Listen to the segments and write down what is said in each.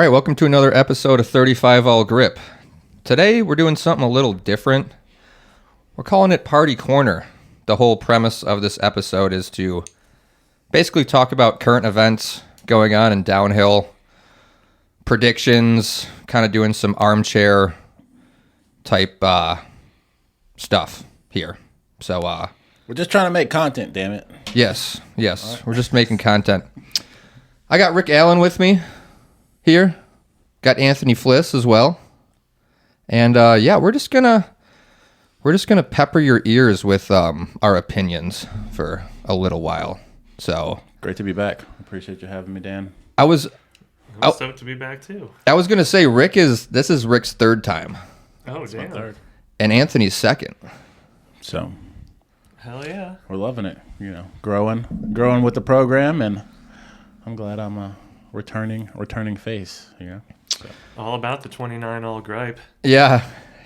right, welcome to another episode of 35 All Grip. Today we're doing something a little different. We're calling it Party Corner. The whole premise of this episode is to basically talk about current events going on in downhill, predictions, kind of doing some armchair type stuff here. So we're just trying to make content, damn it. Yes. Right. We're just making content. I got Rick Allen with me here. Got Anthony Flis as well. And we're just gonna pepper your ears with our opinions for a little while. So great to be back. Appreciate you having me, Dan. I'm stoked to be back too. I was gonna say this is Rick's third time. Oh, damn. Third. And Anthony's second. So Hell yeah. we're loving it. You know, growing with the program, and I'm glad I'm a returning face. You know, so. All about the 29 all gripe. Yeah,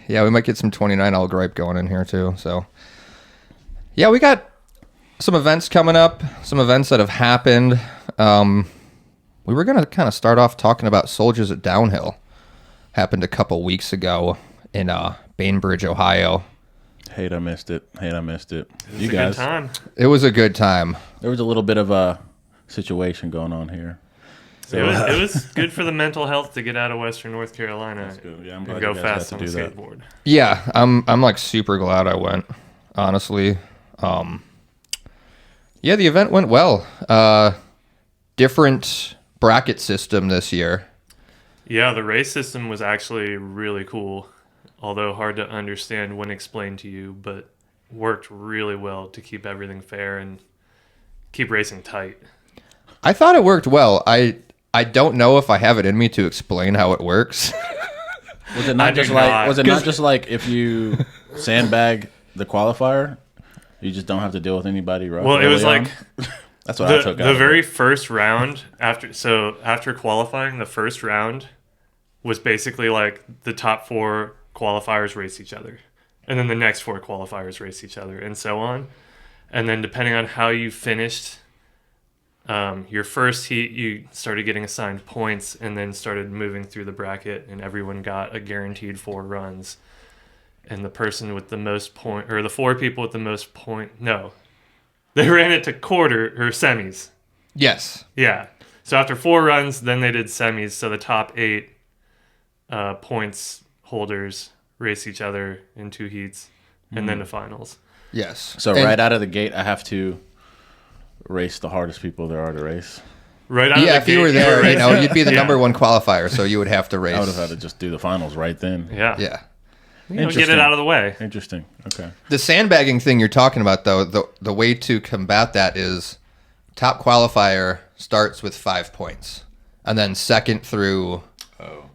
we might get some 29 all gripe going in here too. So yeah, we got some events coming up, some events that have happened. We were gonna kind of start off talking about Soldiers at Downhill. Happened a couple weeks ago in Bainbridge, Ohio. Hate I missed it. It was You a guys. good time. It was a good time. There was a little bit of a situation going on here. So, It was good for the mental health to get out of Western North Carolina That's good. Yeah, I'm glad and go you guys fast got on to a do that. skateboard. Yeah, I'm like super glad I went, honestly. Yeah, the event went well. Different bracket system this year. Yeah, the race system was actually really cool, although hard to understand when explained to you, but worked really well to keep everything fair and keep racing tight. I thought it worked well. I don't know if I have it in me to explain how it works. Was it not just like if you sandbag the qualifier, you just don't have to deal with anybody right? Well, it was like that's what I took out the of very it. first round after qualifying, the first round was basically like the top 4 qualifiers race each other, and then the next 4 qualifiers race each other, and so on. And then depending on how you finished your first heat, you started getting assigned points, and then started moving through the bracket, and everyone got a guaranteed 4 runs. And the person with the most point, or the 4 people with the most point, no, they ran it to quarter or semis. Yes. Yeah. So after 4 runs, then they did semis. So the top 8 points holders race each other in 2 heats, and then the finals. Yes. So right out of the gate, I have to race the hardest people there are to race. Right out of the if you gate, were there, racing. you'd be the number 1 qualifier, so you would have to race. I would have had to just do the finals right then. Yeah. Yeah. Get it out of the way. Interesting. Okay. The sandbagging thing you're talking about, though, the way to combat that is top qualifier starts with 5 points, and then second through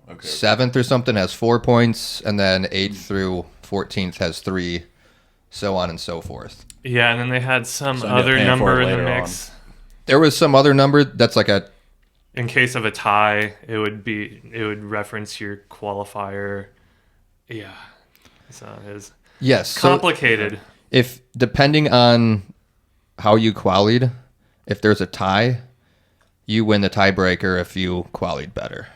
7th or something has 4 points, and then 8th through 14th has 3, so on and so forth. Yeah, and then they had some So I end up other paying for number it in the later mix. There was some other number that's like a... In case of a tie, it would reference your qualifier. Yeah. So it was Yes. complicated. So if, depending on how you qualied, if there's a tie, you win the tiebreaker if you qualied better.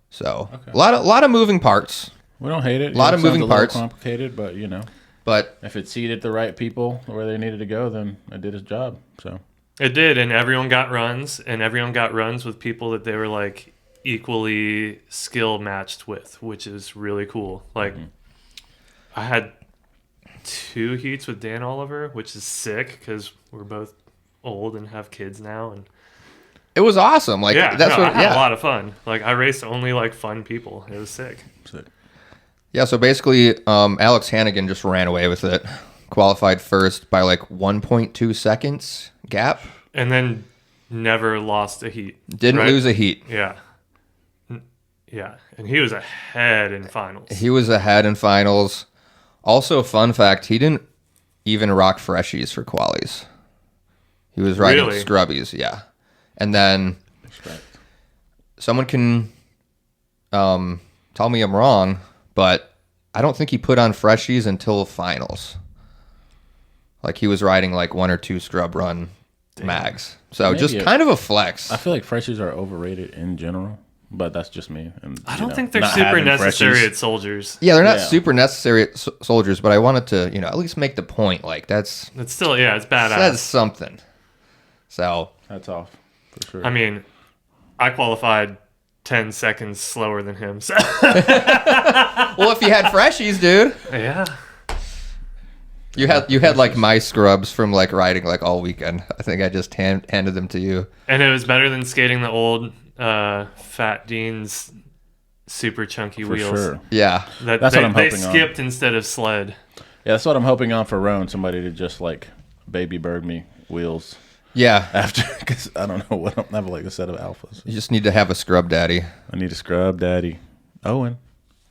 So a lot of moving parts. We don't hate it. A lot of moving sounds a parts. little complicated, but you know, But if it seeded the right people where they needed to go, then it did its job. So It did, and everyone got runs, with people that they were like equally skill matched with, which is really cool. Like I had 2 heats with Dan Oliver, which is sick because we're both old and have kids now, and it was awesome. Like I what had a lot of fun. Like I raced only like fun people. It was sick. Yeah, so basically Alex Hannigan just ran away with it. Qualified first by like 1.2 seconds gap. And then never lost a heat. Didn't lose a heat. Yeah. Yeah, and he was ahead in finals. He was ahead in finals. Also, fun fact, he didn't even rock freshies for qualies. He was riding Really? scrubbies, yeah. And then someone can tell me I'm wrong, but I don't think he put on freshies until finals. Like he was riding like 1 or 2 scrub run mags. So Maybe just kind of a flex. I feel like freshies are overrated in general. but that's just me. And I don't think they're super necessary at Soldiers. Yeah, they're not super necessary at Soldiers, but I wanted to, at least make the point. Like it's still, it's badass. Says something. So that's off for sure. I mean, I qualified 10 seconds slower than him. So. Well, if you had freshies, dude. Yeah. You had like my scrubs from like riding like all weekend. I think I just handed them to you. And it was better than skating the old Fat Dean's super chunky wheels. Sure. Yeah. That's what I'm hoping on. They skipped instead of sled. Yeah, that's what I'm hoping on for Roan. Somebody to just like baby bird me wheels. Yeah. After, because I don't know what, I don't have like a set of alphas. You just need to have a scrub daddy. I need a scrub daddy. Owen.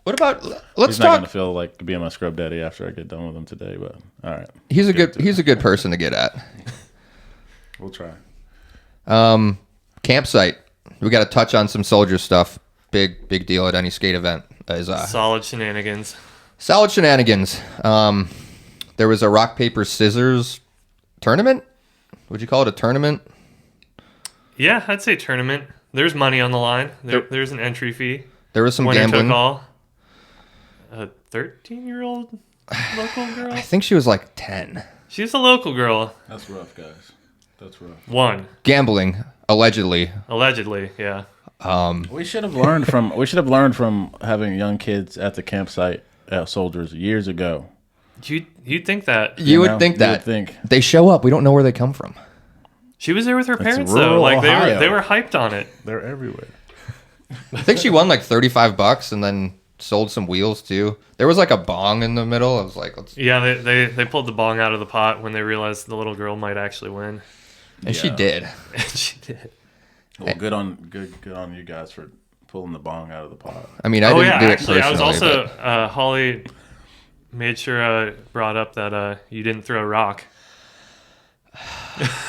What about let's He's talk. not gonna feel like being my scrub daddy after I get done with him today, but all right. He's a good person to get at. We'll try. Campsite. We got to touch on some soldier stuff. Big deal at any skate event is solid shenanigans. Solid shenanigans. There was a rock paper scissors tournament. Would you call it a tournament? Yeah, I'd say tournament. There's money on the line. There's an entry fee. There was some Winner gambling. Took all. A 13-year-old local girl? I think she was like 10. She's a local girl. That's rough, guys. That's rough. One. Gambling, allegedly. Allegedly, yeah. We should have learned from having young kids at the campsite at Soldiers years ago. You'd think that. You would think that. They show up. We don't know where they come from. She was there with her parents though. rural Like Ohio. they were hyped on it. They're everywhere. I think she won like $35 and then sold some wheels too. There was like a bong in the middle. I was like, let's. Yeah, they pulled the bong out of the pot when they realized the little girl might actually win. And she did. She did. Well, good on you guys for pulling the bong out of the pot. I mean, I didn't do it actually, personally. I was also but... Holly made sure I brought up that you didn't throw a rock.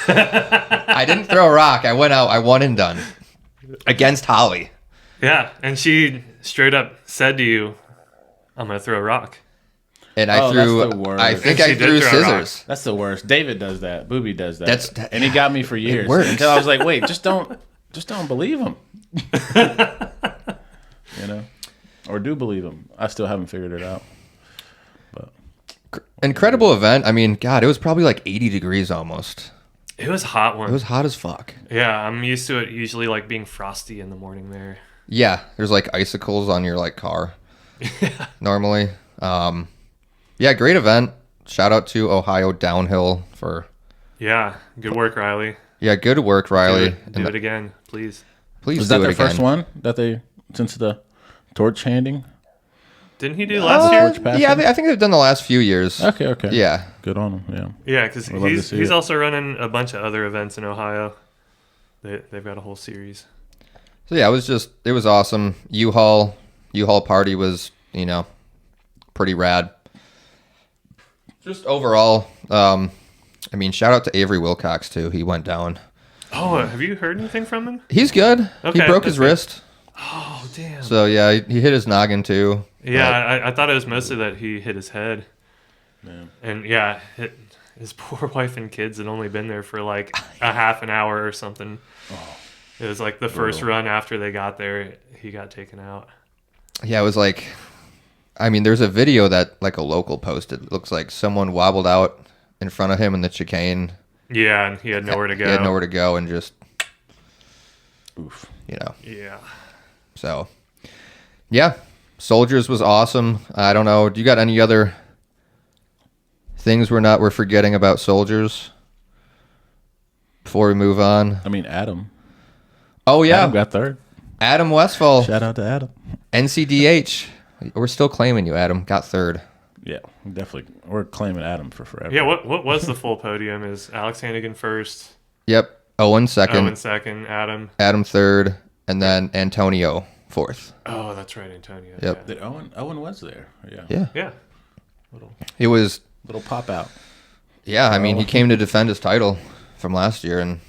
I didn't throw a rock. I went out. I won and done against Holly. Yeah, and she straight up said to you, "I'm gonna throw a rock." And I threw. That's the worst. I think I threw scissors. That's the worst. David does that. Booby does that. And he got me for years until I was like, wait, just don't believe him. Or do believe him. I still haven't figured it out. But incredible event. I mean, God, it was probably like 80 degrees almost. It was a hot one. It was hot as fuck. Yeah, I'm used to it usually like being frosty in the morning there. Yeah, there's like icicles on your like car. Normally. Yeah, great event. Shout out to Ohio Downhill for. Yeah, good work, Riley. Yeah, good work, Riley. Do it again, please. Please was do that it their again. first one that they since the torch handing? Didn't he do last year? Yeah, I think they've done the last few years. Okay. Yeah. Good on them, yeah. Yeah, because he's also running a bunch of other events in Ohio. They've got a whole series. So yeah, it was awesome. U-Haul party was, pretty rad. Just overall, I mean, shout out to Avery Wilcox too. He went down. Oh, have you heard anything from him? He's good. Okay, he broke his wrist. Oh, damn. So yeah, he hit his noggin too. Yeah, I thought it was mostly that he hit his head. Man. And yeah, his poor wife and kids had only been there for like a half an hour or something. Oh, it was like the first run after they got there, he got taken out. Yeah, it was like, I mean, there's a video that like a local posted. It looks like someone wobbled out in front of him in the chicane. Yeah, and he had nowhere to go. He had nowhere to go and just, oof. Yeah. So, yeah, Soldiers was awesome. I don't know. Do you got any other things we're forgetting about Soldiers before we move on? I mean, Adam. Oh yeah, Adam got third. Adam Westfall. Shout out to Adam. NCDH. We're still claiming you, Adam. Got third. Yeah, definitely. We're claiming Adam for forever. Yeah, what was the full podium? Is Alex Hannigan first? Yep. Owen second. Owen second. Adam third. And then Antonio fourth. Oh, that's right, Antonio. Yep. Did Owen was there. Yeah. It was little pop out. Yeah, I mean, he came to defend his title from last year, and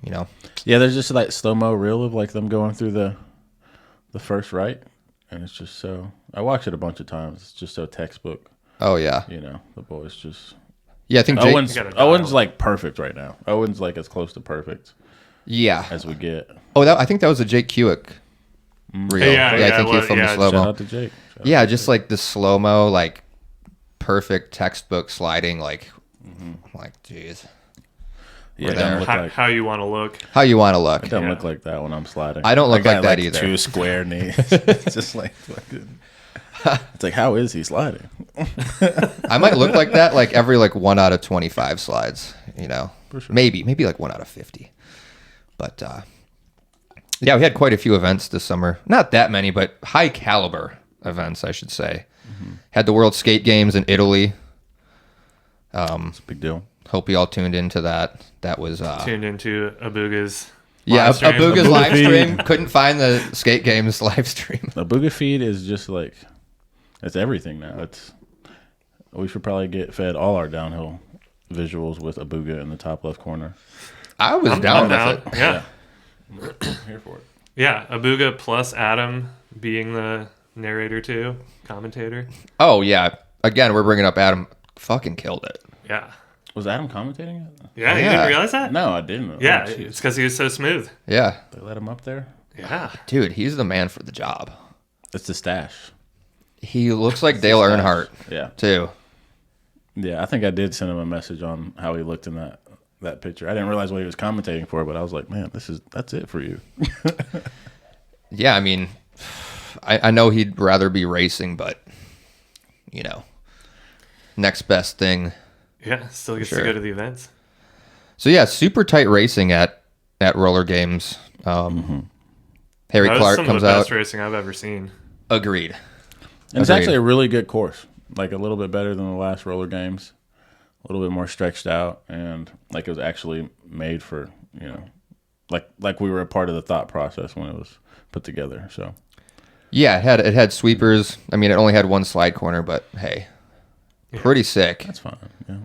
Yeah, there's just like slow-mo reel of like them going through the first right, and it's just so. I watched it a bunch of times. It's just so textbook. Oh yeah. The boys just. Yeah, I think Owen's like perfect right now. Owen's like as close to perfect. Yeah. As we get. Oh, I think that was a Jake Hewick reel. Yeah, I think he filmed the slow Shout mo. out to Jake. Yeah, just like the slow mo, like perfect textbook sliding. Like, I'm like, geez, Yeah, it there. doesn't look like, How you want to look. how you want to look? it doesn't look like that when I'm sliding. I don't look got, like that either. 2 square knees. It's just like fucking. It's like, how is he sliding? I might look like that like every like 1 out of 25 slides. You know, For sure. maybe like 1 out of 50. But yeah, we had quite a few events this summer. Not that many, but high caliber events, I should say. Had the World Skate Games in Italy. It's a big deal. Hope you all tuned into that. That was Tuned into Abuga's. yeah, live stream. Abuga's Abuga live feed. stream. Couldn't find the Skate Games live stream. The Booga feed is just like, it's everything now. We should probably get fed all our downhill visuals with Abuga in the top left corner. I was down with it. Yeah. I'm here for it. Yeah. Abuga plus Adam being the narrator too, commentator. Oh yeah. Again, we're bringing up Adam. Fucking killed it. Yeah. Was Adam commentating it? Yeah, you Yeah. didn't realize that? No, I didn't. Yeah, Oh, jeez. it's because he was so smooth. Yeah, They let him up there? Yeah. dude, he's the man for the job. It's the stash. He looks like Dale Earnhardt Yeah. too. Yeah, I think I did send him a message on how he looked in that picture. I didn't realize what he was commentating for, but I was like, man, that's it for you. Yeah, I mean, I know he'd rather be racing, but you know, next best thing. Yeah, still gets sure. to go to the events. So yeah, super tight racing at Roller Games. Harry That was Clark some comes of the out. best racing I've ever seen. Agreed. And it's Agreed. actually a really good course. Like a little bit better than the last roller games. A little bit more stretched out, and like it was actually made for, you know, like we were a part of the thought process when it was put together. So Yeah, it had sweepers. I mean, it only had one slide corner, but hey, pretty sick. that's fine. Yeah.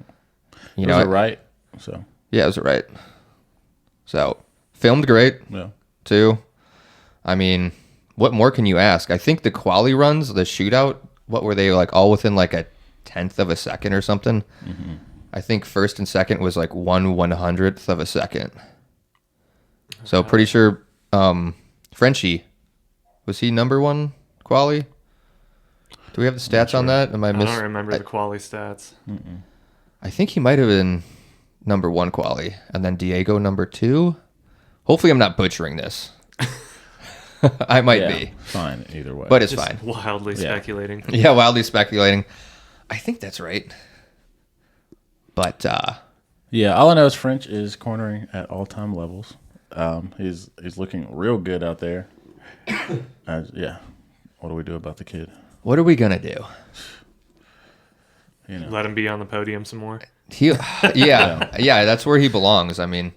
You It know, was right. So yeah, it was right. So filmed great yeah. too. I mean, what more can you ask? I think the quali runs, the shootout, what were they like? All within like a 1/10 of a second or something. I think first and second was like 1/100th of a second. So pretty sure Frenchie, was he number one quali? Do we have the stats on that? Am I I miss? don't remember the quali stats. I think he might have been number one quali, and then Diego number two. Hopefully, I'm not butchering this. I might Yeah, be, fine either way. but it's Just fine. wildly speculating. Yeah, wildly speculating. I think that's right. But yeah, all I know is French is cornering at all time levels. He's looking real good out there. Yeah. What do we do about the kid? what are we gonna do? You know. Let him be on the podium some more. He, yeah, that's where he belongs. I mean,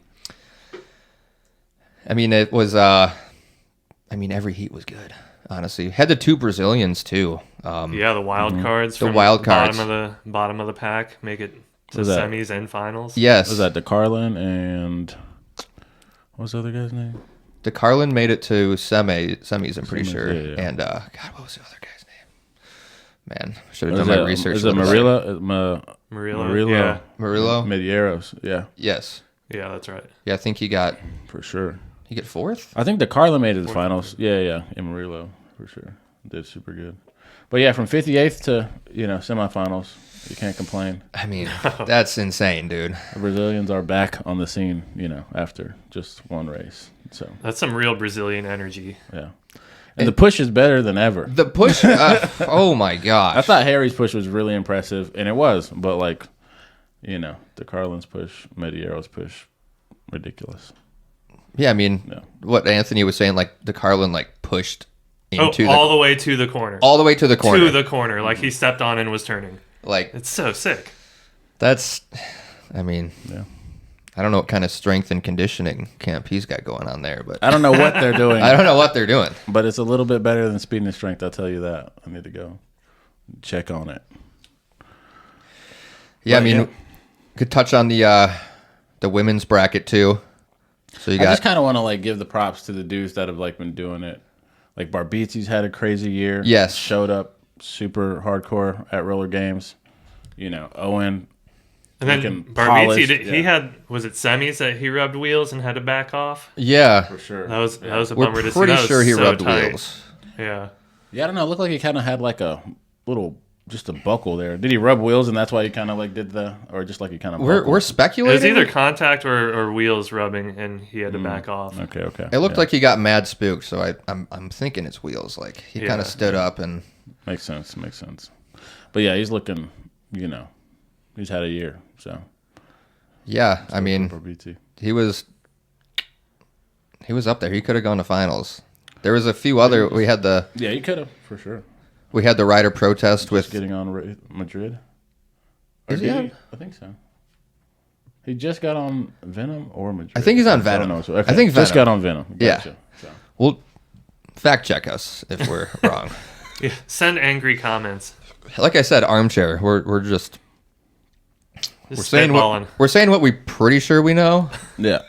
it was. I mean, every heat was good. Honestly, had the two Brazilians too. Yeah, the wild cards. The from wild cards. Bottom of the pack make it to Was that- semis and finals. Yes, Was that DeCarlin and what was the other guy's name? DeCarlin made it to semis. I'm pretty Semis, sure. yeah. And God, what was the other guy's name? Man, should have Was done my it- research. Is a it little better. Murillo. Murillo. Yeah. Murillo? Medeiros. Yeah, Yes. Yeah, that's right. Yeah, I think he got for fourth. I think DeCarlin made it to the finals. Yeah, and Murillo for sure did super good. But yeah, from 58th to semifinals, you can't complain. I mean, that's insane, dude. The Brazilians are back on the scene. After just one race. So That's some real Brazilian energy. yeah, and the push is better than ever. The push. Oh my gosh. I thought Harry's push was really impressive, and it was. But DeCarlin's push, Medeiros push, ridiculous. Yeah, I mean, No. what Anthony was saying, like DeCarlin, like pushed into all the way to the corner. all the way to the corner. To the corner, like he stepped on and was turning. Like It's so sick. that's. I mean, Yeah. I don't know what kind of strength and conditioning camp he's got going on there, but I don't know what they're doing, I don't know what they're doing. but it's a little bit better than speed and strength. I'll tell you that. I need to go check on it. Yeah, I But, mean, yeah. could touch on the women's bracket too. So you I got just kind of want to give the props to the dudes that have been doing it. Like Barbizzi's had a crazy year. Yes. Showed up super hardcore at roller games. Owen And then looking Barbizzi, polished, he had, was it semis that he rubbed wheels and had to back off? Yeah. for sure. That was a We're bummer to see. pretty That was sure he so rubbed tight. wheels. Yeah. Yeah, I don't know. It looked like he kind of had like a little, just a buckle there. Did he rub wheels, and that's why he kind of like did or just like he kind of? We're It was speculating. either contact or wheels rubbing, and he had to back off. Okay. It looked like he got mad spooked, so I'm thinking it's wheels. Like he kind Yeah. of stood up and Makes sense. But yeah, he's looking. He's had a year. So yeah. I mean, Barbizzi. he was up there. He could have gone to finals. There was a few other. We had the he could have for sure. rider protest with. Getting on Madrid. Is he on? I think so. He just got on Venom or Madrid. I think he's on I Venom. don't know. So, okay. I think just Venom. got on Venom. Yeah. Gotcha. So. Well, fact check us if we're wrong. Yeah. Send angry comments. Like I said, armchair. We're just Just saying spitballing. what we're saying what we pretty sure we know. Yeah.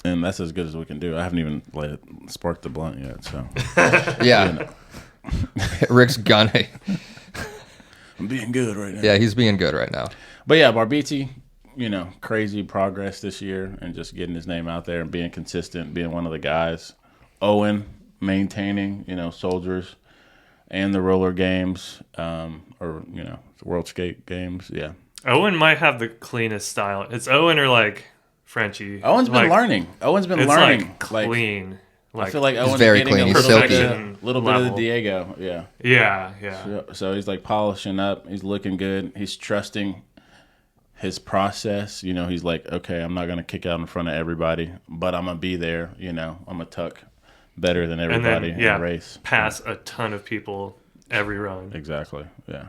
And that's as good as we can do. I haven't even let it spark the blunt yet. So Yeah. Rick's gunning. I'm being good right now. Yeah, he's being good right now. But yeah, Barbizzi, crazy progress this year and just getting his name out there and being consistent, being one of the guys. Owen maintaining, Soldiers and the roller games, or the World Skate Games. Yeah. Owen might have the cleanest style. It's Owen or like Frenchie. Owen's been learning. It's Like clean. I feel like Owen's very getting clean. a He's little, silky. little bit of the level. Diego. Yeah. Yeah. So he's like polishing up. He's looking good. He's trusting his process. He's like, okay, I'm not going to kick out in front of everybody, but I'm going to be there. I'm going to tuck better than everybody in the race. Pass a ton of people every run. Exactly. Yeah.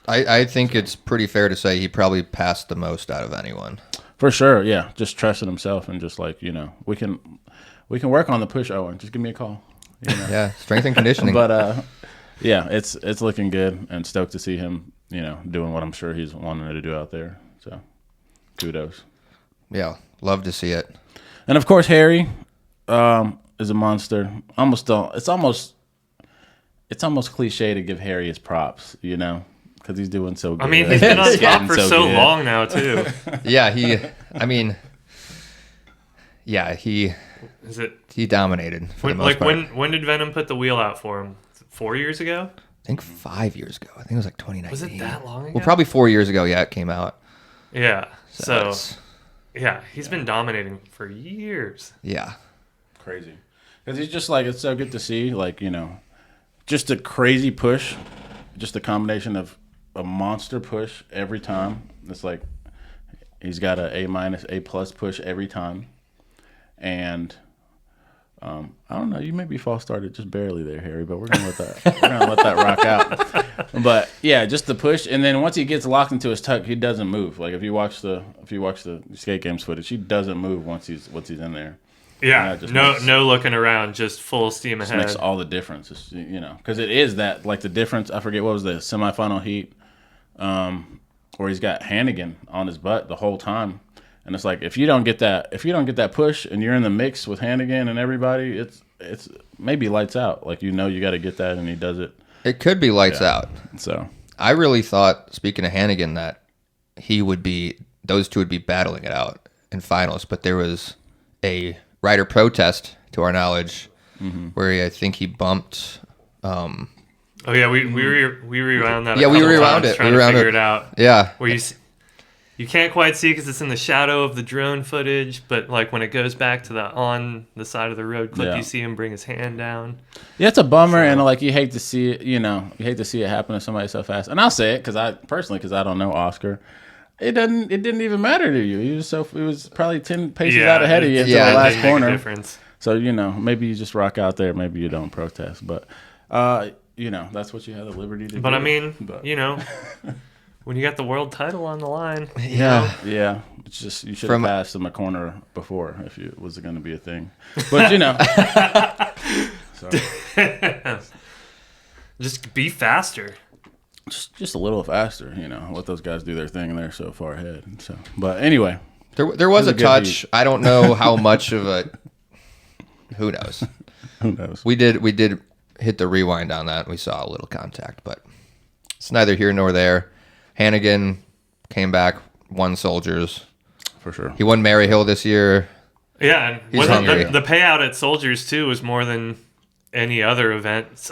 I think it's pretty fair to say he probably passed the most out of anyone. For sure. Yeah. Just trusting himself and just like, we can work on the push, Owen. Just give me a call. Yeah, strength and conditioning. But yeah, it's looking good and stoked to see him, doing what I'm sure he's wanting to do out there. So kudos. Yeah, love to see it. And of course Harry is a monster. It's almost cliche to give Harry his props, because he's doing so good. I mean, he's been on He's top getting for so so good. long now, too. Yeah, he Is it dominated for the most part. when did Venom put the wheel out for him? 4 years ago? I think 5 years ago. I think it was like 2019. Was it that long ago? Well, probably 4 years ago. Yeah, it came out. Yeah. So it's- yeah, he's been dominating for years. yeah, Crazy. Because he's just like, it's so good to see, like, just a crazy push, just a combination of a monster push every time. It's like he's got a A-, A+ push every time. And I don't know, you may be false started just barely there, Harry, but we're gonna let that rock out. But yeah, just the push, and then once he gets locked into his tuck, he doesn't move. Like if you watch the skate games footage, he doesn't move once he's in there. Yeah, just no looking around, just full steam Just ahead. makes all the difference, it's, because it is that, like, the difference. I forget what was the semifinal heat, where he's got Hannigan on his butt the whole time, and it's like if you don't get that push and you're in the mix with Hannigan and everybody, it's maybe lights out. Like you got to get that, and he does it. it could be lights out. So I really thought, speaking of Hannigan, that those two would be battling it out in finals, but there was a rider protest, to our knowledge, where I think he bumped. Oh yeah, we rewound that. Yeah, a we couple rewound times it. Trying We to rewound figure it. it out. Yeah, Where you can't quite see because it's in the shadow of the drone footage, but like when it goes back to on the side of the road clip, Yeah. you see him bring his hand down. yeah, it's a bummer, and like you hate to see it. You hate to see it happen to somebody so fast. And I'll say it because I don't know Oscar. It didn't even matter to you. It was probably 10 paces out ahead of you until the last it didn't make a corner. difference. So, maybe you just rock out there. Maybe you don't protest. But, that's what you have the liberty to do. But I mean, But, when you got the world title on the line, yeah. yeah, it's just you should have From- passed him a corner before if it was going to be a thing. But, so, just be faster. just a little faster, let those guys do their thing, and they're so far ahead. So, but anyway. There was It was a a good touch. heat. I don't know how much of a. Who knows? Who knows? We did hit the rewind on that. We saw a little contact, but it's neither here nor there. Hannigan came back, won Soldiers. For sure. He won Maryhill this year. Yeah, and He's hungry. the payout at Soldiers too was more than any other event.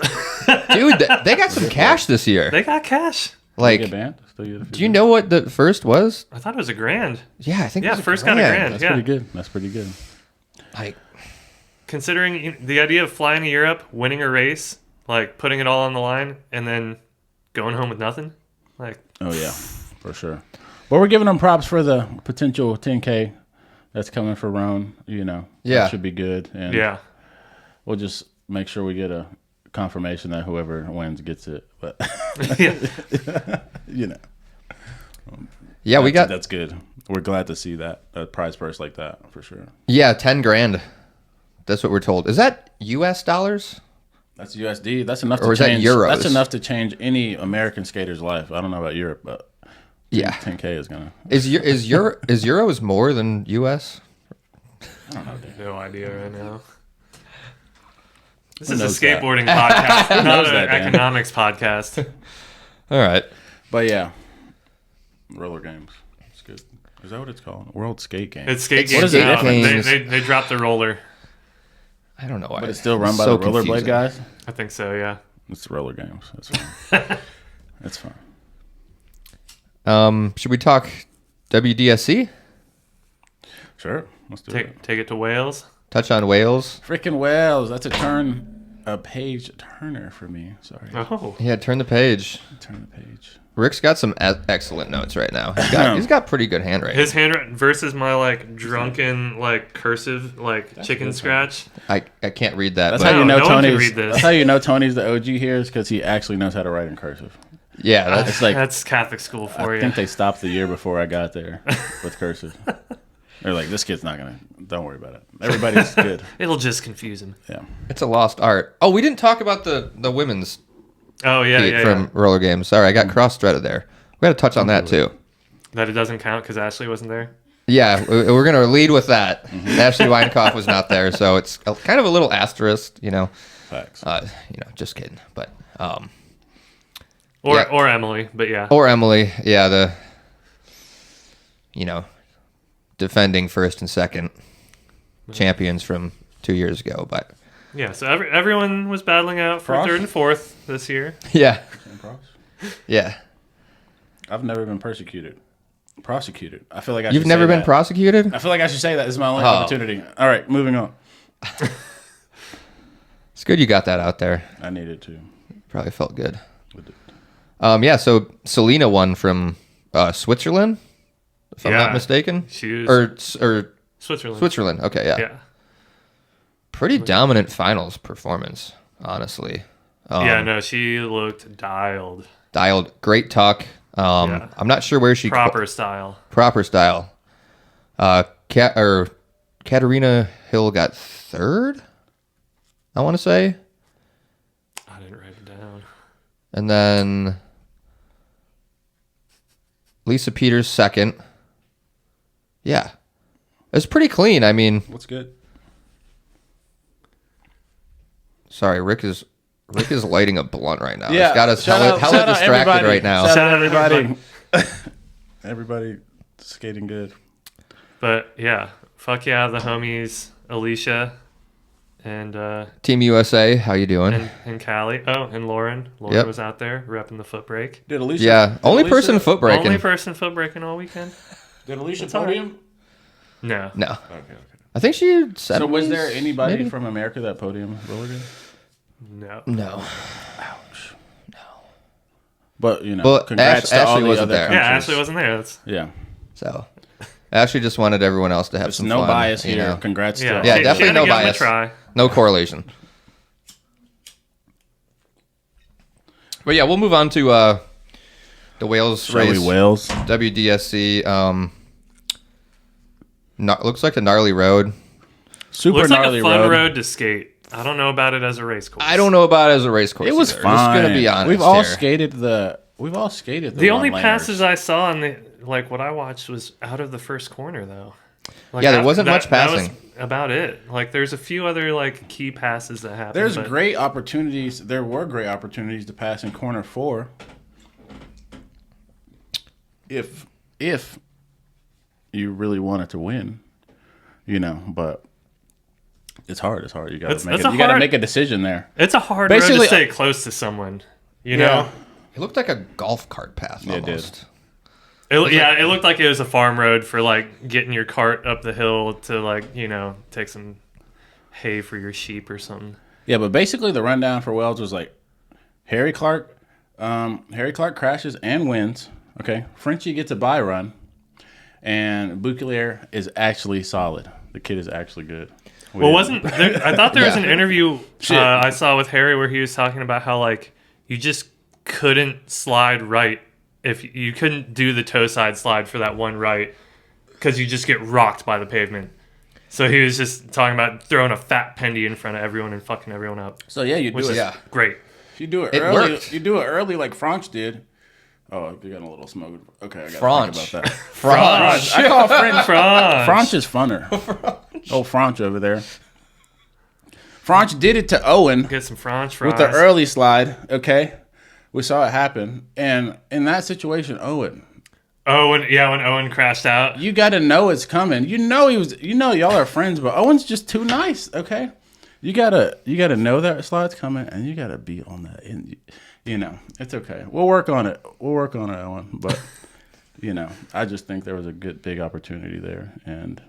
Dude, they got some cash this year. They got cash. Like, Get banned? do you know what the first was? I thought it was $1,000. Yeah, I think it Yeah, was first got $1,000. That's Yeah, pretty good. That's pretty good. Like, considering the idea of flying to Europe, winning a race, like putting it all on the line, and then going home with nothing. Like, Oh, yeah, for sure. But we're giving them props for the potential 10K that's coming for Roan. You know, Yeah. that should be good. And yeah. we'll just make sure we get a confirmation that whoever wins gets it. But, Yeah. you know. yeah, we got That's good. We're glad to see that. A prize purse like that, for sure. 10 grand. That's what we're told. Is that US dollars? That's USD. That's enough Or to is that change. euros? That's enough to change any American skater's life. I don't know about Europe, but Yeah. 10K is gonna. Is euros more than US? No idea right now. This Who is a knows that? skateboarding podcast, not knows an that, Dan? economics podcast. All right. But yeah, roller games. It's good. Is that what it's called? World Skate Games. It's skate It's games. skate now. games. They dropped the roller. I don't know why. But it's still run by So the rollerblade confusing. guys. I think so. Yeah. It's roller games. That's fine. That's fine. Should we talk WDSC? Sure. Let's do it. Take it to Wales. Touch on Wales. Freaking Wales. That's a page turner for me. Sorry. Oh. Yeah, turn the page. Turn the page. Rick's got some excellent notes right now. He's got pretty good handwriting. His handwriting versus my like drunken like cursive like chicken scratch. I can't read that. That's but how you know no one can Tony's. read this. That's how you know Tony's the OG here is because he actually knows how to write in cursive. yeah, that's, It's like That's Catholic school for I you. think they stopped the year before I got there with cursive. They're like, this kid's not gonna. Don't worry about it. Everybody's good. It'll just confuse him. Yeah. it's a lost art. Oh, we didn't talk about the women's Oh yeah, feat yeah, from yeah. roller games. Sorry, I got cross-threaded there. We got to touch on that too. That it doesn't count because Ashley wasn't there. Yeah, we're going to lead with that. Ashley Weinkoff was not there, so it's kind of a little asterisk, you know. Facts. Just kidding. But Or Yeah. or Emily, but yeah. or Emily, yeah, the defending first and second champions from 2 years ago, but Yeah, so everyone was battling out for Prof? third and fourth this year. yeah. Yeah. I've never been prosecuted. I feel like I You've should never say been that. prosecuted? I feel like I should say that. This is my only Oh. opportunity. All right, moving on. It's good you got that out there. I needed to. Probably felt good. So Selena won from Switzerland, if I'm Yeah. not mistaken. She was Or Switzerland. Switzerland. Okay, yeah. Yeah. Pretty dominant finals performance, honestly. Yeah, no, she looked dialed. Dialed, great talk. Yeah. I'm not sure where she Proper style. proper style. Katarina Hill got third, I want to say, I didn't write it down. and then Lisa Peters second. Yeah, it's pretty clean. I mean, What's good? sorry, Rick is lighting a blunt right now. Yeah, It's got us shout hella, out- hella shout out distracted everybody. right now. Shout out everybody. Everybody skating good. But yeah, fuck yeah, the homies Alicia and Team USA, how you doing? and Callie. Oh, and Lauren. Lauren Yep. was out there repping the foot brake. Did Alicia? Yeah, only person foot breaking. Only person foot braking all weekend. Did Alicia all right. podium? No. No, Okay. I think she said. So was there anybody maybe? from America that podium roller game? No. No. But But congrats to Ashley all the wasn't other there. Yeah, countries. Ashley wasn't there. That's Yeah. So, Ashley just wanted everyone else to have There's some no fun. bias you here. know? Congrats yeah. to Yeah, she definitely had to no give 'em a bias. try. No correlation. But yeah, we'll move on to the Wales Shelley race. Wales. WDSC. Looks like a gnarly road. Super Looks like gnarly a fun road. road to skate. I don't know about it as a race course. I don't know about it as a race course. It was either. fine. Just gonna be honest. We've all here. skated the. We've all skated the. The only one-laners. passes I saw in the like what I watched was out of the first corner though. Like, Yeah, there wasn't much that was passing. about it. Like there's a few other like key passes that happened. There's but great opportunities. There were great opportunities to pass in corner 4. If if you really wanted to win, but it's hard. It's hard. You got to make a decision there. It's a hard road to stay close to someone. You know, it looked like a golf cart path almost. It looked like it was a farm road for like getting your cart up the hill to like take some hay for your sheep or something. Yeah, but basically the rundown for Wales was like Harry Clark crashes and wins. Okay, Frenchie gets a bye run, and Bouclier is actually solid. The kid is actually good. Well, wasn't there, I thought there was an interview I saw with Harry where he was talking about how like you just couldn't slide right if you couldn't do the toe side slide for that one right because you just get rocked by the pavement. So he was just talking about throwing a fat pendy in front of everyone and fucking everyone up. So yeah, you do it. Yeah, great. If you do it early, you do it early like Franch did. Oh, you got a little smoke. Okay, I got to think about that. Franch. I call Franch. Franch is funner. Oh, Franch over there. Franch did it to Owen. Get some Franch fries. With the early slide, okay? We saw it happen. And in that situation, Owen. When Owen crashed out. You got to know it's coming. Y'all are friends, but Owen's just too nice, okay? You gotta know that slide's coming, and you gotta be on that. And it's okay. We'll work on it. Owen. But I just think there was a good big opportunity there, and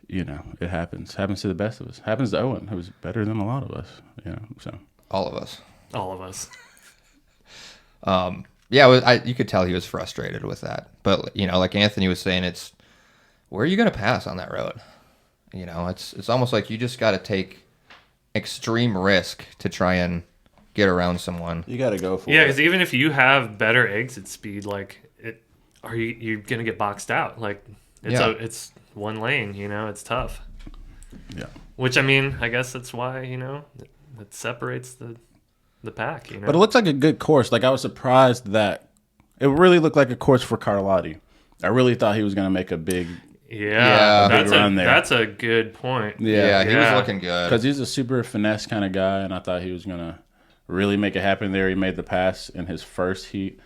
it happens. Happens to the best of us. Happens to Owen, who's better than a lot of us. So all of us. You could tell he was frustrated with that, but like Anthony was saying, it's where are you going to pass on that road? It's almost like you just got to take extreme risk to try and get around someone. You got to go for it. Yeah, because even if you have better exit speed, like you're gonna get boxed out. Like it's one lane. It's tough. Yeah. Which I guess that's why it separates the pack. But it looks like a good course. Like I was surprised that it really looked like a course for Carlotti. I really thought he was gonna make a big. That's a good point. Yeah, he was looking good because he's a super finesse kind of guy, and I thought he was gonna really make it happen there. He made the pass in his first heat.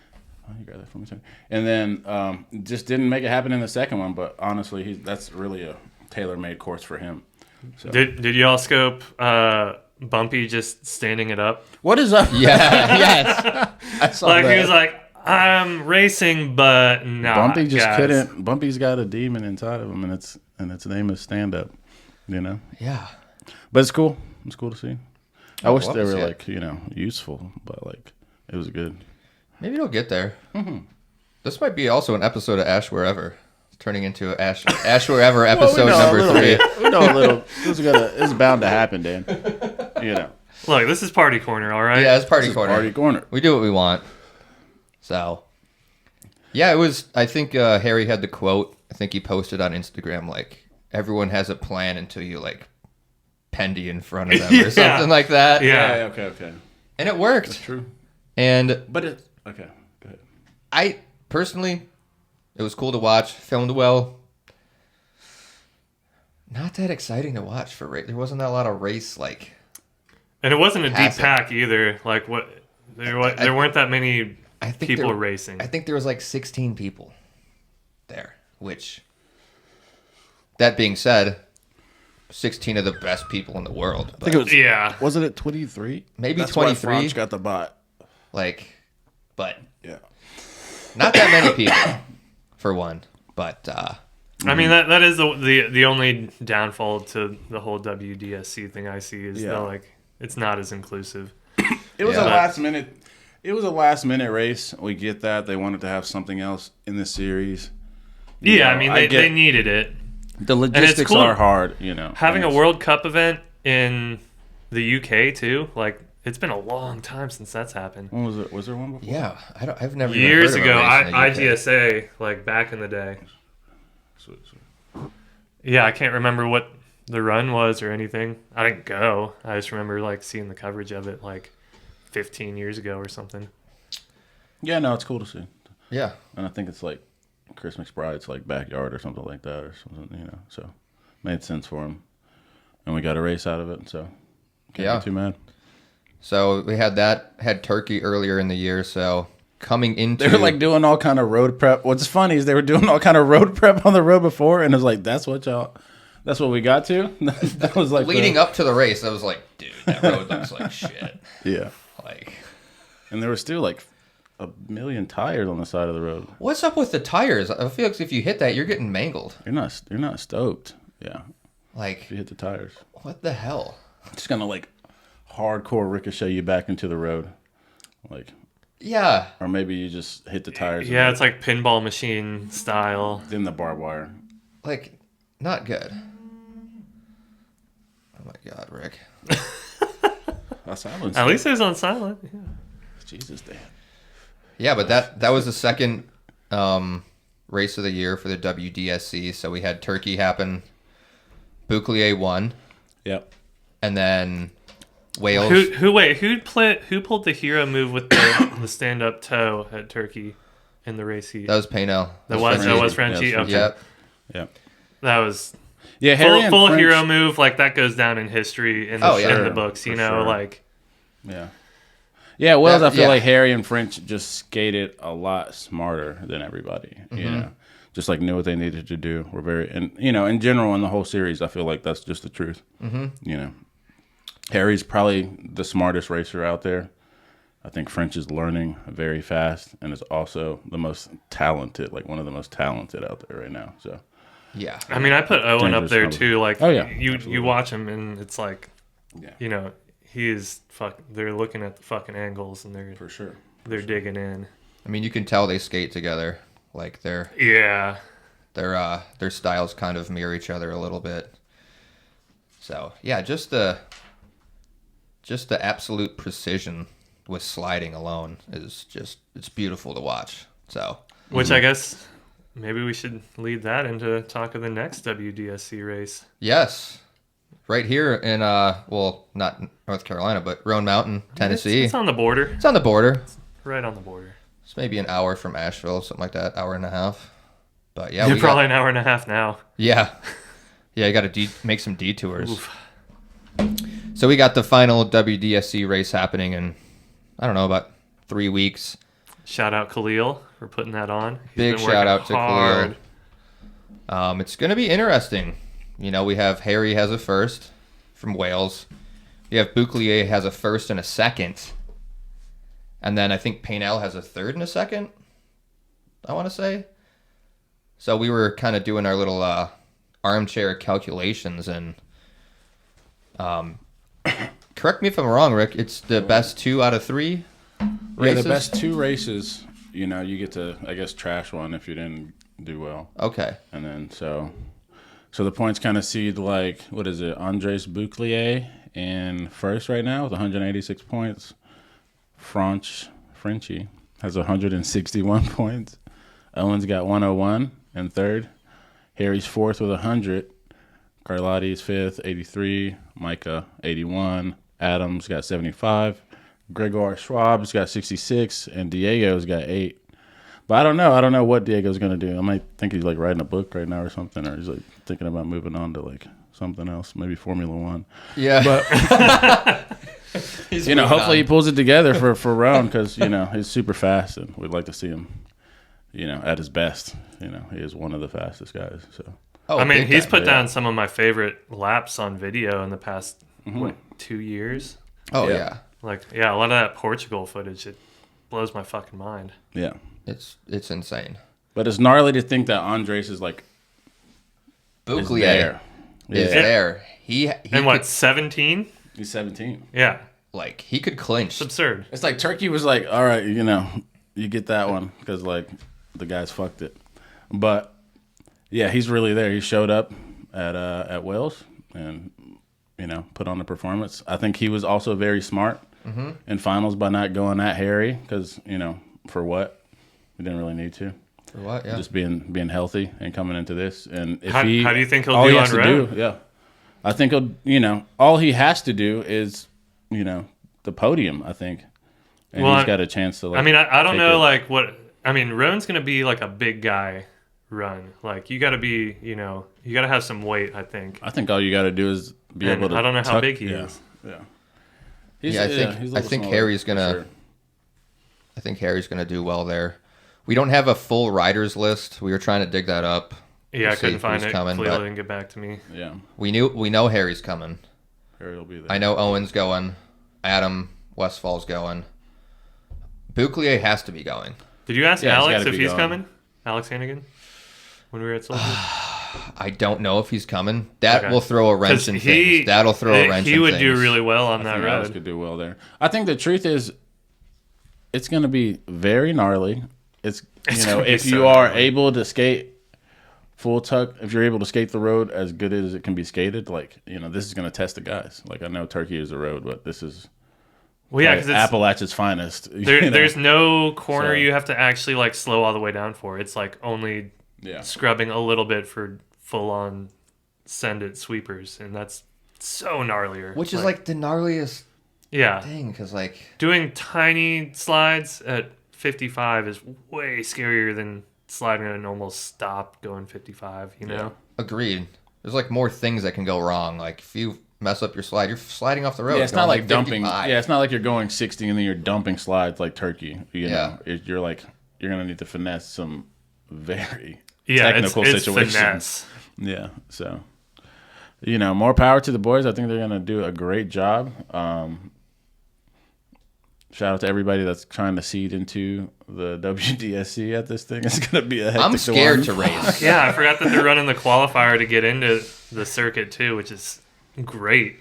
Oh, you got that from me, and then just didn't make it happen in the second one. But honestly, that's really a tailor-made course for him. So. Did y'all scope Bumpy just standing it up? What is up? Yeah, yes. I saw like that. He was like, I'm racing, but not. Bumpy just guys. couldn't. Bumpy's got a demon inside of him, and its name is stand up. Yeah, but it's cool. It's cool to see. I wish they were like useful, but like it was good. Maybe it'll get there. Mm-hmm. This might be also an episode of Ash Wherever, turning into Ash Wherever episode number 3. We know a little. This is bound to happen, Dan. Look, this is Party Corner, all right? Yeah, it's Party Corner. Party Corner. We do what we want. So, yeah, it was. I think Harry had the quote. I think he posted on Instagram like, "Everyone has a plan until you like pendy in front of them," or something like that. Yeah. Okay. And it worked. That's true. But it. Okay. Go ahead. I personally, it was cool to watch. Filmed well. Not that exciting to watch for race. There wasn't that a lot of race like. And it wasn't a deep pack either. Like what? There weren't that many people racing. I think there was like 16 people there. Which, that being said, 16 of the best people in the world. I think it was. Wasn't it 23? Maybe That's 23. Why Franch got the bot. But yeah, not that many people for one. But that is the only downfall to the whole WDSC thing I see is that it's not as inclusive. It was a last minute. It was a last minute race. We get that they wanted to have something else in the series. They needed it. The logistics are hard, Having a World Cup event in the UK too, like it's been a long time since that's happened. When was it? Was there one before? Yeah, I've never years even heard of ago. IGSA, like back in the day. Sweet. Yeah, I can't remember what the run was or anything. I didn't go. I just remember like seeing the coverage of it like 15 years ago or something. Yeah, no, it's cool to see. Yeah, and I think it's like Chris McBride's like backyard or something like that or something, so made sense for him, and we got a race out of it, so can't be too mad. So we had Turkey earlier in the year, so coming into. They were like doing all kind of road prep. What's funny is they were doing all kind of road prep on the road before, and it was like, that's what we got to. That was like leading up to the race. I was like, dude, that road looks like shit. Yeah. Like, and there was still like a million tires on the side of the road. what's up with the tires? I feel like if you hit that, you're getting mangled. You're not stoked. Yeah. Like, If you hit the tires, what the hell? it's gonna like hardcore ricochet you back into the road, like. Yeah. Or maybe you just hit the tires. Yeah, it's like pinball machine style. Then the barbed wire. Like, not good. Oh my God, Rick. Silence. At least it was on silent. Yeah. Jesus, Dan. Yeah, but that was the second race of the year for the WDSC. So we had Turkey happen. Bouclier won, Yep. and then Wales. Who pulled the hero move with the stand up toe at Turkey in the race heat? That was Paynell. That was Frenchie. Yeah, Okay. Yep. Yep. That was Yeah, Harry full and French, hero move. Like that goes down in history in the, in the books. You For know, sure. like Yeah. Yeah, Wells, I feel yeah. like Harry and French just skated a lot smarter than everybody. You know, just like knew what they needed to do. We're very, and you know, in general, in the whole series, I feel like that's just the truth. Mm-hmm. You know, Harry's probably the smartest racer out there. I think French is learning very fast and is also the most talented, like one of the most talented out there right now. So, Yeah. I mean, I put Owen up Dangerous there combo. too. Like, Oh, yeah, you absolutely. watch him and it's like, yeah, you know, he is they're looking at the fucking angles and for sure. they're digging in. I mean, you can tell they skate together. Like their styles kind of mirror each other a little bit. So yeah, just the absolute precision with sliding alone is just, it's beautiful to watch. So Which I guess maybe we should lead that into talk of the next WDSC race. yes, right here in well, not North Carolina, but Roan Mountain, Tennessee. It's on the border. It's on the border. Right on the border. It's maybe an hour from Asheville, something like that, hour and a half. But yeah, You're probably an hour and a half now. Yeah, you got to make some detours. Oof. So we got the final WDSC race happening in, I don't know, about 3 weeks. Shout out Khalil for putting that on. Big shout out to Khalil. It's going to be interesting. You know, we have Harry has a first from Wales. You have Bouclier has a first and a second. And then I think Paynell has a third and a second, I want to say. So we were kind of doing our little armchair calculations, and correct me if I'm wrong, Rick, it's the best 2 out of 3 races? Yeah, the best 2 races, you know, you get to, I guess, trash one if you didn't do well. Okay. And then so the points kind of seed, like, what is it, Andres Bouclier in first right now with 186 points. Frenchie has 161 points. Owen's got 101 in third. Harry's fourth with 100. Carlotti's fifth, 83. Micah, 81. Adams got 75. Gregor Schwab's got 66. And Diego's got 8. But I don't know what Diego's going to do. I might think he's like writing a book right now or something, or he's like thinking about moving on to like something else, maybe Formula One. Yeah. But you know, hopefully he on. pulls it together for Roan, because you know he's super fast and we'd like to see him, you know, at his best. You know, he is one of the fastest guys. So I mean, he's put yeah. down some of my favorite laps on video in the past 2 years. Oh, Yeah. yeah. Like, yeah, a lot of that Portugal footage, it blows my fucking mind. yeah, It's insane. but it's gnarly to think that Andres is like Bouclier is Yeah. there. He And what, could, 17? He's 17. Yeah, like, he could clinch. it's absurd. It's like Turkey was like, all right, you know, you get that one because like the guys fucked it. But yeah, he's really there. He showed up at Wales and, you know, put on the performance. I think he was also very smart in finals by not going at Harry because, you know, for what? We didn't really need to. For what? Yeah. Just being healthy and coming into this. And if How do you think he'll all do he on has to road? do, yeah. I think he'll, you know, all he has to do is, you know, the podium, I think. And Well, he's got a chance to, like, I mean, I don't take know, it. like, what... I mean, Roan's going to be, like, a big guy run. Like, you got to be, you know... You got to have some weight, I think. I think all you got to do is be And able to I don't know how tuck- big he yeah, is. Yeah. Yeah, I think he's a little Harry's smaller, gonna- for sure. I think Harry's going to do well there. We don't have a full riders list. We were trying to dig that up. Yeah, I couldn't find it. Coming, Cleo didn't get back to me. Yeah. We know Harry's coming. Harry will be there. I know Owen's going. Adam Westfall's going. Bouclier has to be going. Did you ask Yeah, he's Alex gotta if be he's going. coming? Alex Hannigan? When we were at Soldier? I don't know if he's coming. That Okay. will throw a wrench 'Cause in things. That'll throw a wrench in things. He would do really well on I that think Alex road. could do well there. I think the truth is, it's going to be very gnarly. It's gonna be if so you are gnarly. able to skate full tuck, if you're able to skate the road as good as it can be skated, like this is going to test the guys. Like I know Turkey is the road, but this is Well, yeah, because Appalachia's finest. there's no corner So- you have to actually like slow all the way down for. It's like only yeah. scrubbing a little bit for full on send it sweepers, and that's so gnarlier. Which is like the gnarliest yeah, thing, because like doing tiny slides at 55 is way scarier than sliding at an almost stop going 55. You know. agreed. There's like more things that can go wrong. Like if you mess up your slide, you're sliding off the road. Yeah, it's going not like dumping. 55. Yeah, it's not like you're going 60 and then you're dumping slides like Turkey. Yeah. You're gonna need to finesse some very Yeah, technical it's situations. finesse. Yeah, so more power to the boys. I think they're gonna do a great job. Shout out to everybody that's trying to seed into the WDSC at this thing. It's gonna be a hectic I'm scared one. to race. Yeah, I forgot that they're running the qualifier to get into the circuit too, which is great.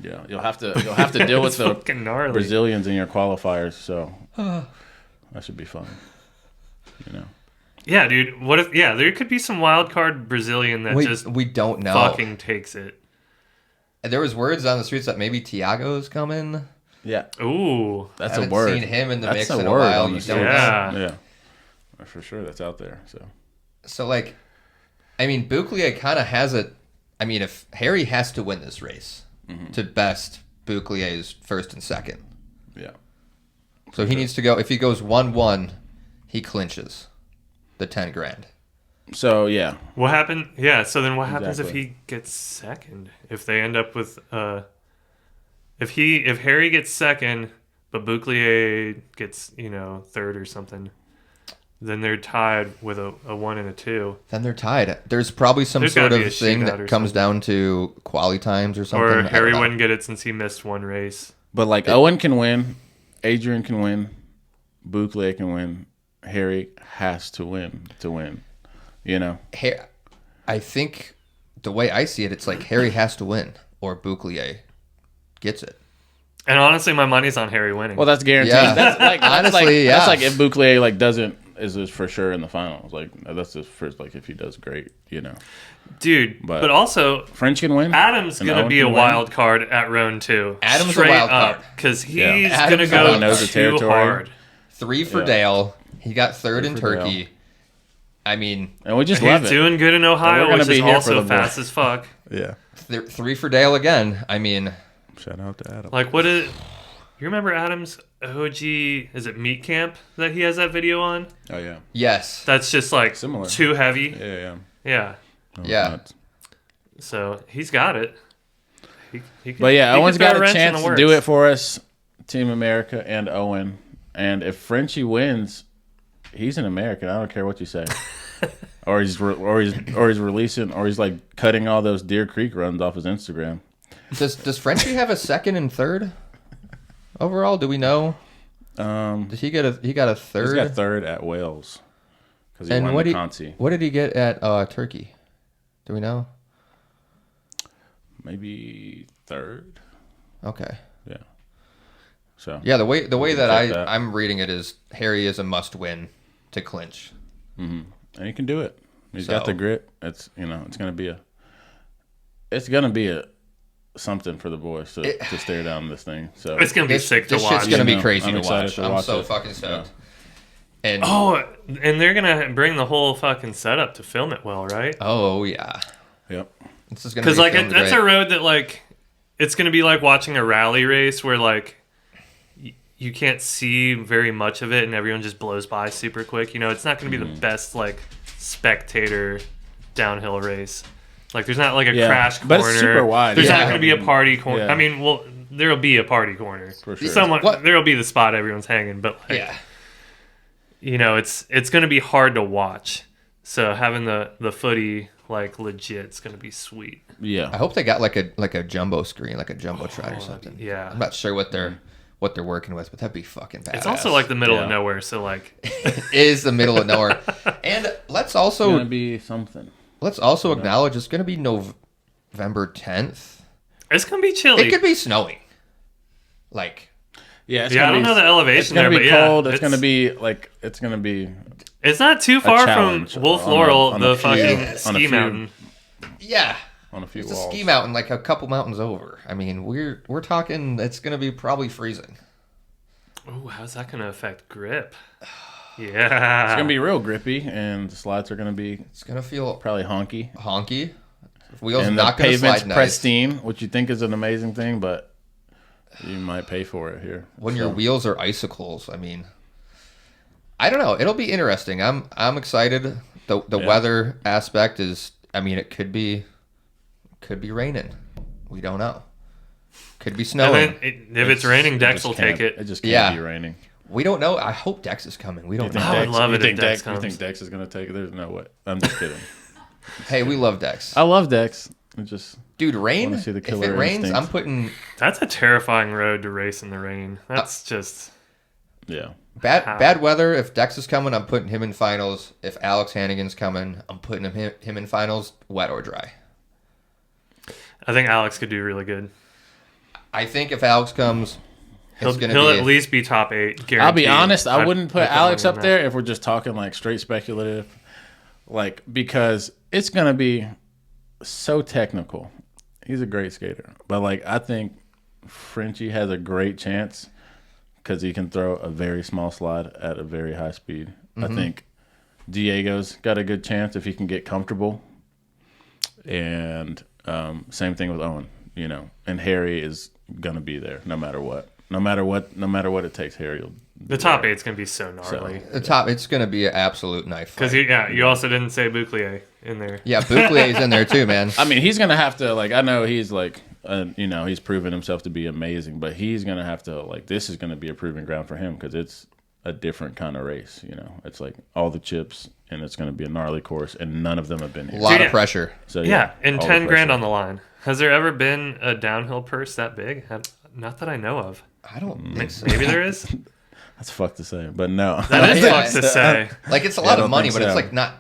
Yeah, you'll have to deal with It's the fucking gnarly. Brazilians in your qualifiers. So that should be fun. Yeah, dude. What if? Yeah, there could be some wild card Brazilian that just we don't know. fucking takes it. There was words on the streets that maybe Tiago's coming. Yeah, Ooh, that's I a haven't word. seen him in the That's mix a in a word while. on the You streets. don't know. Yeah. Yeah, for sure. That's out there. So like, I mean, Bouclier kind of has it. I mean, if Harry has to win this race to best Bouclier's first and second, Yeah. so he needs to go. If he goes 1-1, he clinches the 10 grand. So yeah, what happened? Yeah. So then, what happens if Exactly. he gets second? If they end up with if Harry gets second, but Bouclier gets third or something, then they're tied with a 1 and a 2. Then they're tied. There's probably some There's sort gotta be of a thing shootout that or comes something. down to quali times or something. I Or don't Harry know. wouldn't get it since he missed one race. but like Owen can win, Adrian can win, Bouclier can win. Harry has to win to win. I think the way I see it, it's like Harry has to win or Bouclier gets it. And honestly, my money's on Harry winning. Well, that's guaranteed. Yeah. That's like Honestly, that's yeah. like if Bouclier doesn't is for sure in the finals. Like that's his first. Like if he does great, Dude, But- but also French can win. Adam's And going to Owen be a can win. wild card at Roan too. Adam's a Straight wild card. Because he's Yeah. going to Adam's go knows the too territory. hard. 3 for Yeah. Dale. He got third in for Turkey. I mean, And we just love He's it. doing good in we're Ohio, gonna which be is here for also the boy. fast as fuck. Yeah. 3 for Dale again. I mean, Shout out to Adam. Like, what is... You remember Adam's OG... Is it Meat Camp that he has that video on? Oh yeah. yes. That's just, like, Similar. too heavy. Yeah. Yeah. No, Yeah. nuts. So, he's got it. He could, But yeah, he Owen's could throw got a wrench in chance the to do works. it for us, Team America and Owen. And if Frenchie wins, he's an American. I don't care what you say. or he's releasing, or he's like cutting all those Deer Creek runs off his Instagram. Does Frenchie have a second and third overall? Do we know? Did he get a third? He's got third at Wales because he And won what the he- Conti. What did he get at Turkey? Do we know? Maybe third. Okay. Yeah. So Yeah, the way that check that. I'm reading it is Harry is a must win to clinch. and he can do it. He's So- got the grit. It's gonna be a something for the boys to stare down this thing. So It's going to be sick to This watch. shit's gonna be know, crazy I'm to excited watch. to I'm watch so it. fucking stoked. Yeah. And Oh, and they're going to bring the whole fucking setup to film it well, right? oh yeah, Yep. this is gonna be Because like filmed that's great. a road that like it's gonna be like watching a rally race where like you can't see very much of it and everyone just blows by super quick. It's not gonna be the best like spectator downhill race. Like there's not like a Yeah, crash but corner. it's super wide. There's Yeah. not gonna be a party corner. Yeah. I mean, well, there'll be a party corner. For sure. Someone What? there'll be the spot everyone's hanging, but like, Yeah. it's going to be hard to watch. So having the footy like legit, it's going to be sweet. Yeah. I hope they got like a jumbo screen, like a jumbotron or something. Yeah. I'm not sure what they're working with, but that'd be fucking badass. It's also like the middle of nowhere, so like it is the middle of nowhere. And let's also It's gonna be something. Let's also acknowledge it's gonna be November 10th. it's going to be chilly. It could be snowing. Like, Yeah, I don't know the elevation It's gonna there, be but cold. yeah, It's gonna be like it's gonna be It's not too far from challenge Wolf on a- Laurel, on a the few- fucking on a ski few- mountain. yeah, on a few it's walls. a ski mountain, like a couple mountains over. I mean, we're talking. It's gonna be probably freezing. Oh, how's that going to affect grip? Yeah. It's gonna be real grippy, and the slides are gonna be It's gonna feel probably honky. honky. Wheels And not the gonna pavement's slide nice. pristine, which you think is an amazing thing, but you might pay for it here. When your wheels are icicles, I mean, I don't know. It'll be interesting. I'm excited. The weather aspect is, I mean, it could be raining. We don't know. Could be And snowing. then if it's raining, Dex will take it. It just can't be raining. We don't know. I hope Dex is coming. We don't know. I would love you it think if Dex You comes. think Dex is gonna take it? There's no way. I'm just kidding. Hey, we love Dex. I love Dex. It just Dude, rain. wanna see the If killer it rains, instincts. I'm putting That's a terrifying road to race in the rain. That's just... yeah. bad weather. If Dex is coming, I'm putting him in finals. If Alex Hannigan's coming, I'm putting him in finals, wet or dry. I think Alex could do really good. I think if Alex comes, He'll gonna he'll be at least be top 8, guaranteed. I'll be honest. I wouldn't put I'd Alex money up on there if we're just talking like straight speculative, like because it's gonna be so technical. He's a great skater, but like I think Frenchie has a great chance because he can throw a very small slide at a very high speed. I think Diego's got a good chance if he can get comfortable, and same thing with Owen. And Harry is gonna be there no matter what. No matter what it takes, Harry will. The top 8's going to be so gnarly. The top, it's going to be an absolute knife fight. Because, you also didn't say Bouclier in there. Yeah, Bouclier's in there too, man. I mean, he's gonna have to I know he's he's proven himself to be amazing, but he's gonna have to this is gonna be a proving ground for him because it's a different kind of race. It's like all the chips, and it's gonna be a gnarly course, and none of them have been A here. lot of pressure. So Yeah, and all the 10 grand pressure. on the line. Has there ever been a downhill purse that big? Not that I know of. I don't think so. Maybe there is. That's fucked to say, but no. That is Yeah. fucked to say. Like, it's a I lot don't of money, think but it's so. like not.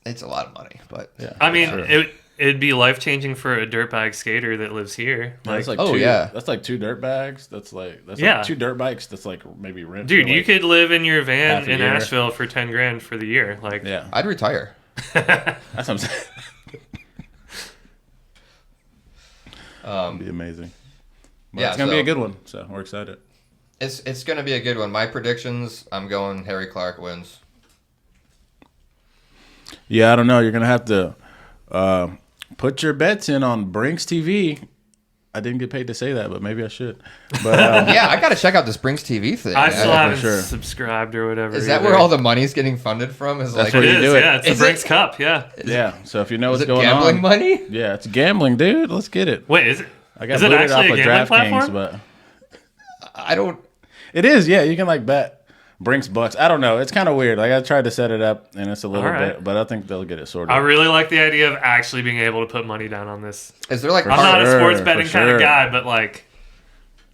It's a lot of money, but Yeah. I mean, Sure. it'd be life changing for a dirtbag skater that lives here. That's like Oh, two, yeah. That's like 2 dirt bags. That's like Yeah. 2 dirt bikes. That's like maybe rent. Dude, for, you could live in your van half a in year. Asheville for 10 grand for the year. Like, Yeah, I'd retire. that's what I'm saying. It'd be amazing. But yeah, it's gonna be so- a good one. So we're excited. It's going to be a good one. My predictions, I'm going Harry Clark wins. Yeah, I don't know. You're gonna have to put your bets in on Brinks TV. I didn't get paid to say that, but maybe I should. But Yeah, I got to check out this Brinks TV thing. I still for haven't sure. subscribed or whatever. Is that either. where all the money's getting funded from? Is like, where It you is, do it. yeah. It's the Is Brinks it? Cup, yeah. yeah, so if you know is what's it going gambling on, money? yeah, it's gambling, dude. Let's get it. Wait, is it? I got Is it booted off actually a of gambling DraftKings, platform? but I don't. it is. Yeah, you can bet Brinks bucks. I don't know. It's kind of weird. I tried to set it up, and it's a little All right. bit, but I think they'll get it sorted. I really like the idea of actually being able to put money down on this. Is there like For I'm not a sure, sports for betting kind of sure. guy, but like,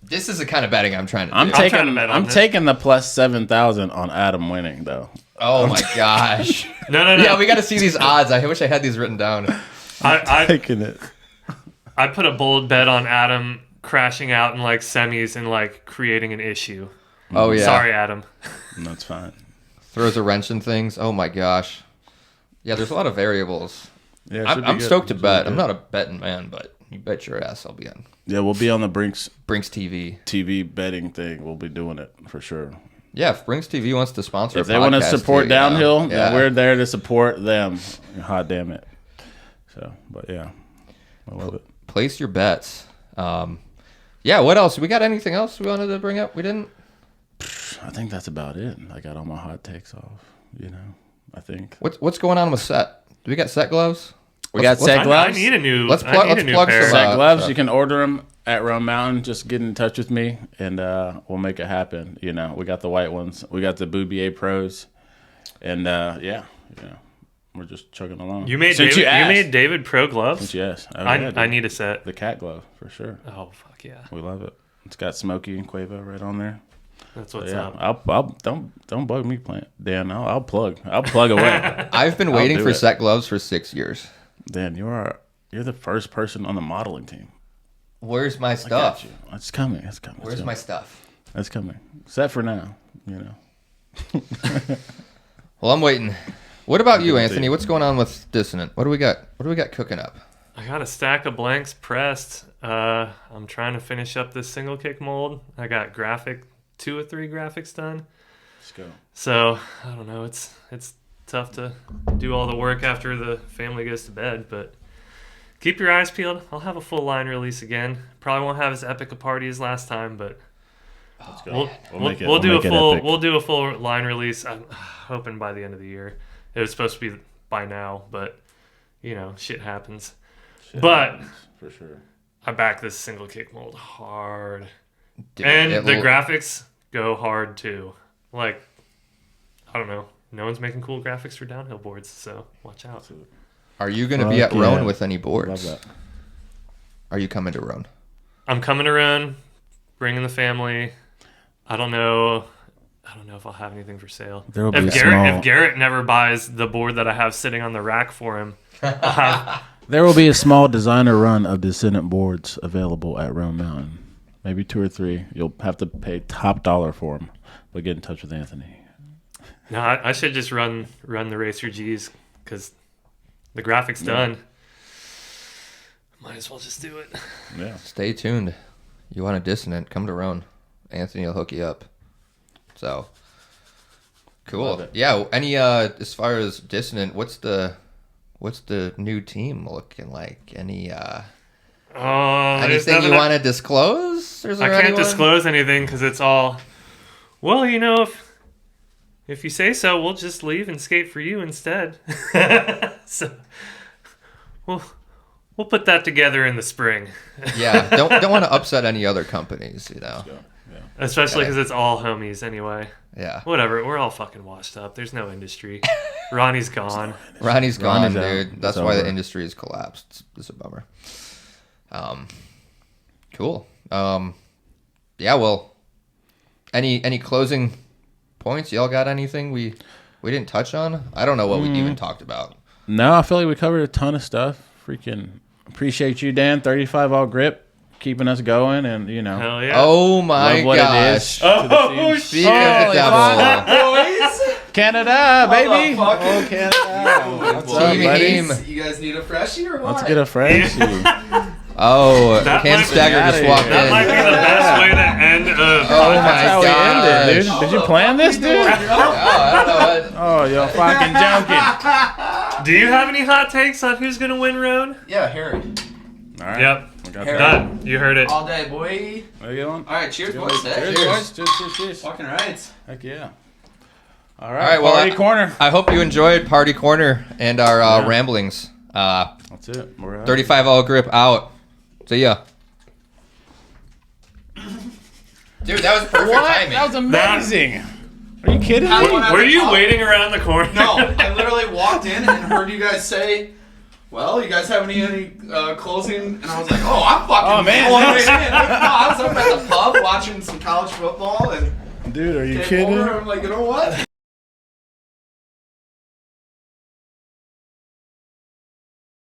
This is the kind of betting I'm trying to do. I'm trying to taking. bet on I'm this. taking the plus 7,000 on Adam winning though. Oh my gosh. no. Yeah, we got to see these odds. I wish I had these written down. I Taking it. put a bold bet on Adam crashing out in like semis and like creating an issue. Oh yeah. Sorry, Adam. That's fine. Throws a wrench in things. Oh my gosh. Yeah, there's a lot of variables. Yeah, it should be I'm good. stoked to Should be bet. good. I'm not a betting man, but you bet your ass I'll be on Yeah, we'll be on the Brinks Brinks TV. TV betting thing. We'll be doing it for sure. Yeah, if Brinks TV wants to sponsor If a they want to podcast support too, downhill, yeah. then we're there to support them. Hot damn it. So, but yeah, I love it. Place your bets. Yeah, what else? We got anything else we wanted to bring up? We didn't? I think that's about it. I got all my hot takes off. I think What's going on with set? Do we got set gloves? we got set I gloves. need a new. Let's I plug- need a let's new plug pair. some, Set gloves. stuff. You can order them at Roan Mtn. Just get in touch with me, and we'll make it happen. We got the white ones. We got the Boubier Pros. And we're just chugging along. You made Since David, asked. you made David pro gloves. Yes, I need a set. the cat glove for sure. Oh fuck yeah, We love it. It's got Smokey and Quavo right on there. that's what's Yeah, up. I'll don't bug me, Dan. I'll plug away. I've been waiting do for it. set gloves for 6 years. Dan, you're the first person on the modeling team. Where's my I got stuff? you. It's coming. It's coming. Where's my stuff? It's coming. Set for now. Well, I'm waiting. What about you, Good Anthony? team. What's going on with Dissonant? What do we got? What do we got cooking up? I got a stack of blanks pressed. I'm trying to finish up this single kick mold. I got 2 or 3 graphics done. Let's go. So I don't know. It's tough to do all the work after the family goes to bed, but keep your eyes peeled. I'll have a full line release again. Probably won't have as epic a party as last time, but Let's go. we'll do a full line release. I'm hoping by the end of the year. It was supposed to be by now, but shit happens. But for sure. I back this single kick mold hard. Dude, And it the will- graphics go hard too. Like, I don't know. No one's making cool graphics for downhill boards, so watch out. Are you going to be at Fuck Roan yeah. with any Love boards? that. Oh, Are you coming to Roan? I'm coming around, bringing the family. I don't know if I'll have anything for sale. There will be If Garrett never buys the board that I have sitting on the rack for him, I'll have There will be a small designer run of Descendant boards available at Roan Mtn. Maybe 2 or 3. You'll have to pay top dollar for them, but get in touch with Anthony. No, I should just run the Racer G's because the graphics done. Might as well just do it. Yeah. Stay tuned. You want a Dissonant? Come to Roan. Anthony will hook you up. So cool. Love it. Yeah. Any as far as Dissonant, what's the new team looking like? Any There's anything you nothing want to disclose? Is I there can't anyone? disclose anything because it's all. Well, if you say so, we'll just leave and skate for you instead. So we'll put that together in the spring, Yeah. Don't want to upset any other companies. Yeah. especially Okay. because it's all homies anyway. Yeah. Whatever, we're all fucking washed up. There's no industry. Ronnie's gone. Ronnie's gone, Ronnie's out. dude. That's It's why the over. industry has collapsed. It's a bummer. Cool. Yeah. Well, any closing points? Y'all got anything we didn't touch on? I don't know what we even talked about. No, I feel like we covered a ton of stuff. Freaking appreciate you, Dan. 35 all grip, keeping us going, and Hell yeah. Oh my love what gosh! it is. to the Oh, team. Speak of the devil. Boys, Canada, baby. Motherfucker. Oh, Canada. What's up, Team buddy? Aim. you guys need a freshie or what? Let's get a Frenchie. Oh, That Cam might be Stagger outta just here. walked That in. might be the best way to end a Oh podcast. my That's how we ended, gosh. dude. Did you plan this, dude? Oh, I don't know what. Oh, you're fucking joking. Do you have any hot takes on who's gonna win Roan? Yeah, Harry. All right. Yep. We got Harry. that. Done. You heard it. All day, boy. Where you going? All right, cheers, boys. Cheers, boys. Cheers. Fucking right. Heck yeah. All All right, right, well, party corner. I hope you enjoyed Party Corner and our ramblings. That's it. We're out. 35 all grip out. See ya. Dude, that was perfect timing. That was amazing. Are you kidding How me? do I- Were you waiting around the corner? No, I literally walked in and heard you guys say, "Well, you guys have any closing?" And I was like, "Oh, I'm fucking Oh, man. going right in." No, I was up at the pub watching some college football and Dude, are you came kidding? over. I'm like, you know what?